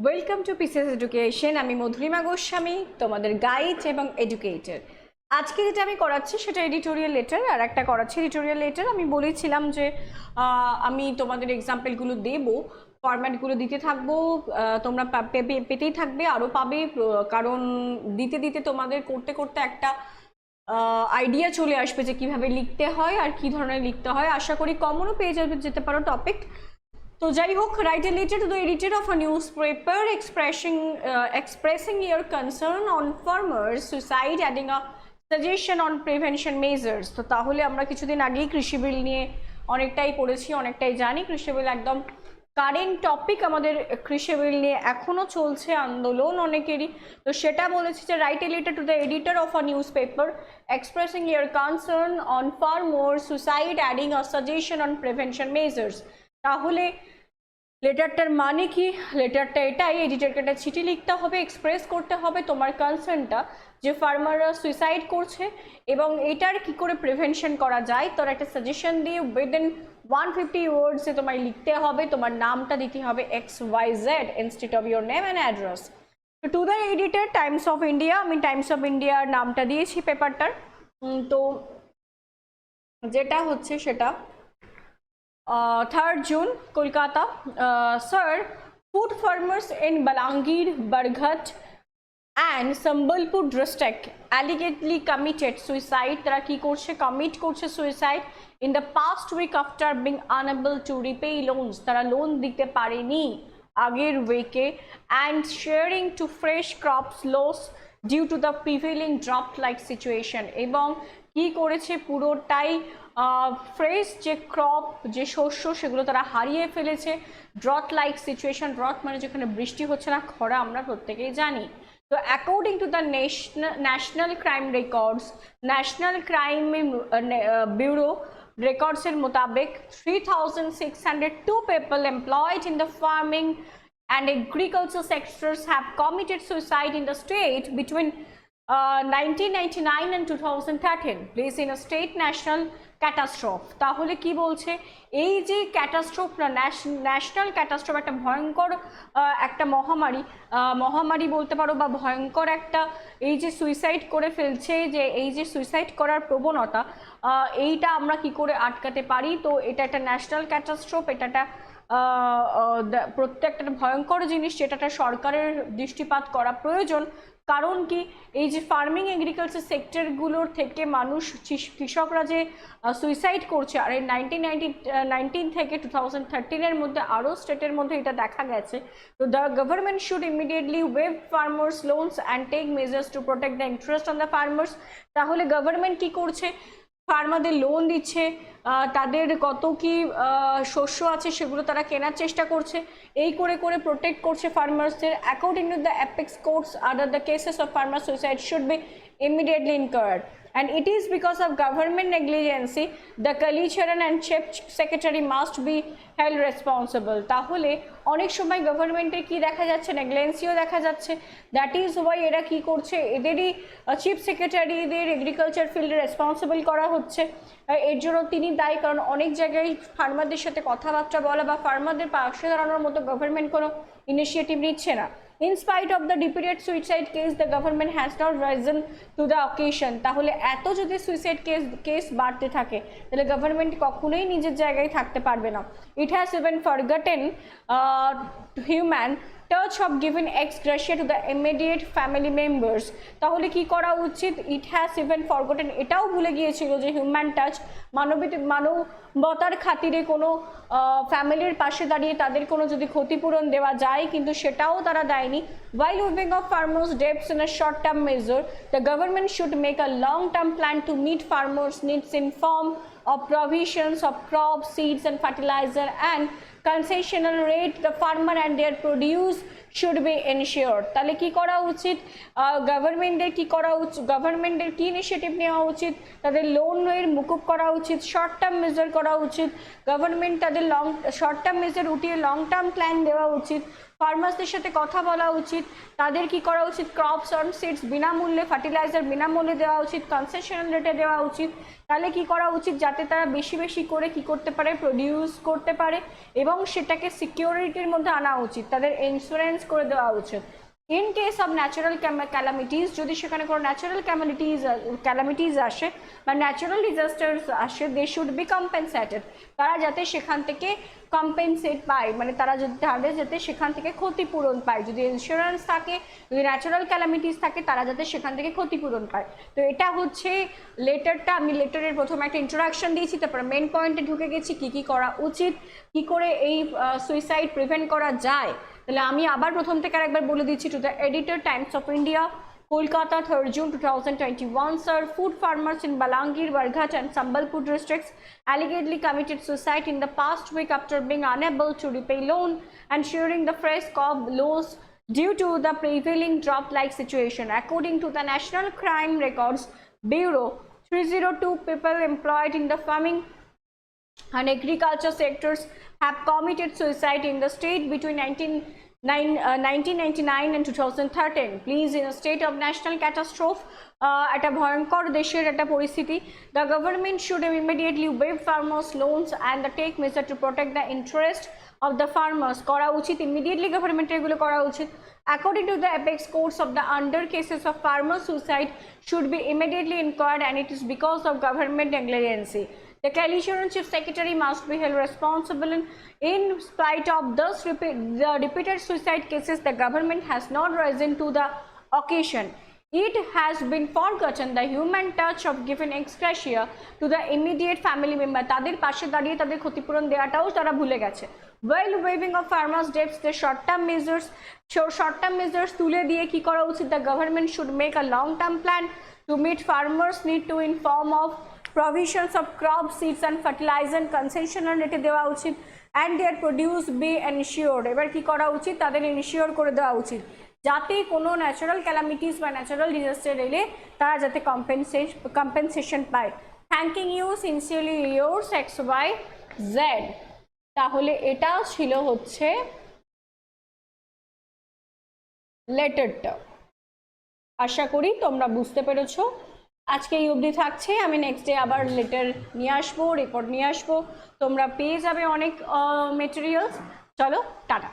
Welcome to pieces education. আমি মধুরিমা গোস্বামী, তোমাদের guide এবং এডুকেটর। আজকে যেটা আমি করাচ্ছি সেটা এডিটোরিয়াল লেটার, আর একটা করাচ্ছি এডিটোরিয়াল লেটার। আমি বলেছিলাম যে আমি তোমাদের এক্সাম্পলগুলো দেবো, ফরম্যাটগুলো দিতে থাকবো, তোমরা পেতেই থাকবে, আরও পাবে, কারণ দিতে দিতে তোমাদের করতে করতে একটা আইডিয়া চলে আসবে যে কিভাবে লিখতে হয় আর কি ধরনের লিখতে হয়। আশা করি কমনও পেয়ে যেতে পারো টপিক। তো যাই হোক, write a letter to the editor of a newspaper expressing your concern on farmers suicide, adding a suggestion on prevention measures. তো তাহলে আমরা কিছুদিন আগেই কৃষি বিল নিয়ে অনেকটাই পড়েছি, অনেকটাই জানি। কৃষি বিল একদম কারেন্ট টপিক, আমাদের কৃষি বিল নিয়ে এখনো চলছে আন্দোলন অনেকেরই। তো সেটা বলেছি যে write a letter to the editor of a news paper expressing year concern on farmer suicide, adding a suggestion on prevention measures. তাহলে লেটারটার মানে কি? লেটারটা এটাই, এডিটরকে একটা চিঠি লিখতে হবে, এক্সপ্রেস করতে হবে তোমার কনসার্নটা যে ফার্মাররা সুইসাইড করছে এবং এটার কি করে প্রিভেনশন করা যায়। তোর একটা সাজেশন দিয়ে উইদিন 150 ওয়ার্ডসে তোমায় লিখতে হবে, তোমার নামটা দিতে হবে XYZ instead of your name and address. To the editor, Times of India. আমি টাইমস অফ ইন্ডিয়ার নামটা দিয়েছি পেপারটার। তো যেটা হচ্ছে সেটা 3rd June, Kolkata. Sir, food farmers in Balangir, Barghat and Sambalpur district allegedly committed suicide. তারা কি করছে? কমিট করছে suicide in the past week after being unable to repay loans. তারা লোন দিতে পারেনি আগের উইকে, and sharing to fresh crops loss due to the prevailing drought-like situation. এবং কি করেছে? পুরোটাই ফ্রেশ যে ক্রপ, যে শস্য, সেগুলো তারা হারিয়ে ফেলেছে। ড্রট লাইক সিচুয়েশন, ড্রট মানে যেখানে বৃষ্টি হচ্ছে না, খরা, আমরা প্রত্যেকেই জানি। তো according to the national crime records, national crime bureau রেকর্ডসের মোতাবেক 3,602 people employed in the farming and agriculture sectors have committed suicide in the state between 1999 and 2013, placing a state national ক্যাটাস্ট্রফ। তাহলে কি বলছে? এই যে ক্যাটাস্ট্রফ না, ন্যাশনাল ক্যাটাস্ট্রফ, একটা ভয়ঙ্কর একটা মহামারী বলতে পারো, বা ভয়ঙ্কর একটা, এই যে সুইসাইড করে ফেলছে, যে এই যে সুইসাইড করার প্রবণতা, এইটা আমরা কি করে আটকাতে পারি? তো এটা একটা ন্যাশনাল ক্যাটাস্ট্রফ, এটা একটা প্রত্যেকটা ভয়ঙ্কর জিনিস, যেটা সরকারের দৃষ্টিপাত করা প্রয়োজন। কারণ কি? এই যে ফার্মিং এগ্রিকালচার সেক্টরগুলোর থেকে মানুষ, কৃষকরা যে সুইসাইড করছে, আর এই 1919 থেকে 2013-এর মধ্যে আরও স্টেটের মধ্যে এটা দেখা গেছে। তো the government should immediately waive farmers loans and take measures to protect the interest on the farmers. তাহলে গভর্নমেন্ট কি করছে? ফার্মারদের লোন দিচ্ছে, তাদের কত কি শস্য আছে সেগুলো তারা কেনার চেষ্টা করছে, এই করে করে প্রোটেক্ট করছে ফার্মার্সদের। According to the apex courts, other the cases of farmer suicide should be immediately incurred, and it is because of government negligence the Kalicharan and Chief Secretary must be held responsible. তাহলে অনেক সময় গভর্নমেন্টের কি দেখা যাচ্ছে? নেগলিজেন্সিও দেখা যাচ্ছে। That is Y এরা কি করছে? এদেরই চিফ সেক্রেটারিদের এগ্রিকালচার ফিল্ডে রেসপন্সিবল করা হচ্ছে। এর জন্য তিনি দায়ী, কারণ অনেক জায়গায় ফার্মারদের সাথে কথাবার্তা বলা বা ফার্মারদের পাশে দাঁড়ানোর মতো গভর্নমেন্ট কোনো ইনিশিয়েটিভ নিচ্ছে না। In spite of the repeated suicide case, the government has not risen to the occasion. তাহলে এত যদি সুইসাইড কেস বাড়তে থাকে, তাহলে গভর্নমেন্ট কখনোই নিজের জায়গায় থাকতে পারবে না। It has even forgotten human touch of giving ex gratia to the immediate family members. তাহলে কি করা উচিত? It has even forgotten, এটাও ভুলে গিয়েছিল যে হিউম্যান টাচ, মানবতার খাতিরে কোনো ফ্যামিলির পাশে দাঁড়িয়ে তাদের কোনো যদি ক্ষতিপূরণ দেওয়া যায়, কিন্তু সেটাও তারা দেয়নি। While waiving of farmers' debts in a short-term measure, the government should make a long-term plan to meet farmers' needs in form of provisions of crops, seeds and fertilizer, and concessional rate the farmer and their produce should be ensured. তাহলে কি করা উচিত? গভর্নমেন্টের কি করা উচিত? গভর্নমেন্টের কি ইনিশিয়েটিভ নেওয়া উচিত? তাদের লোনের মুকুব করা উচিত, শর্ট টার্ম মেজার করা উচিত। গভর্নমেন্ট তাদের শর্ট টার্ম মেজার উঠিয়ে লং টার্ম প্ল্যান দেওয়া উচিত। ফার্মার্সদের সাথে কথা বলা উচিত। তাদের কি করা উচিত? ক্রপস অন সিডস বিনামূল্যে, ফার্টিলাইজার বিনামূল্যে দেওয়া উচিত, কনসেশনাল রেটে দেওয়া উচিত। তাহলে কি করা উচিত? যাতে তারা বেশি বেশি করে কি করতে পারে? প্রডিউস করতে পারে, এবং সেটাকে সিকিউরিটির মধ্যে আনা উচিত। তাদের ইন্স্যুরেন্স করে দেওয়া উচিত। In case of natural calamities, যদি সেখানে কোনো ন্যাচারাল ক্যালামিটিস আসে বা ন্যাচারাল ডিজাস্টার্স আসে, দে শুড বি কম্পেনসেটেড, তারা যাতে সেখান থেকে কম্পেনসেট পায়, মানে তারা যাতে সেখান থেকে ক্ষতিপূরণ পায়। যদি ইন্স্যুরেন্স থাকে, যদি ন্যাচারাল ক্যালামিটিস থাকে, তারা যাতে সেখান থেকে ক্ষতিপূরণ পায়। তো এটা হচ্ছে লেটারটা। আমি লেটারের প্রথমে একটা ইন্ট্রোডাকশন দিয়েছি, তারপরে মেন পয়েন্টে ঢুকে গেছি, কি করা উচিত, কি করে এই সুইসাইড প্রিভেন্ট করা যায়। তাহলে আমি আবার প্রথম থেকে আরেকবার বলে দিচ্ছি। To the editor, Times of India, Kolkata, 3rd June 2021, sir. Food farmers in Balangir, Barghat and Sambalpur districts allegedly committed suicide in the past week after being unable to repay loan and sharing the fresh crop loss due to the prevailing drought-like situation. According to the National Crime Records Bureau, 302 people employed in the farming and agriculture sectors have committed suicide in the state between 1999 and 2013. Please, in a state of national catastrophe, at a bhayankar desher eta poristiti, the government should immediately waive farmers loans and take measure to protect the interest of the farmers. Kora uchit, immediately government egulo kora uchit. According to the apex courts of the under cases of farmer suicide should be immediately inquired, and it is because of government negligence. The coalition chief secretary must be held responsible. In spite of the repeated suicide cases, the government has not risen to the occasion. It has been forgotten the human touch of giving ex gratia to the immediate family member. তাদের পাশে দাঁড়িয়ে তাদের ক্ষতিপূরণ দেওয়াটাও তারা ভুলে গেছে। While waiving of farmers' debts, the short-term measures তুলে দিয়ে কি করা উচিত? The government should make a long-term plan to meet farmers' need to in form of provisions of crop seeds and fertilizer concessional rate দেওয়া উচিত, and their produce be ensured. এবার কি করা উচিত? তাদের ইনশিওর করে দেওয়া উচিত যাতে কোনো ন্যাচারাল ক্যালামিটিস বা ন্যাচারাল ডিজাস্টার এলে তারা যাতে কম্পেনসেশন পায়। Thanking you sincerely yours XYZ। তাহলে এটা ছিল হচ্ছে লেটারটা। আশা করি তোমরা বুঝতে পেরেছো। আজকে এই অবধি থাকছে। আমি নেক্সট ডে আবার লেটার নিয়ে আসবো, রিপোর্ট নিয়ে আসবো। তোমরা পেয়ে যাবে অনেক মেটেরিয়ালস। চলো, টাটা।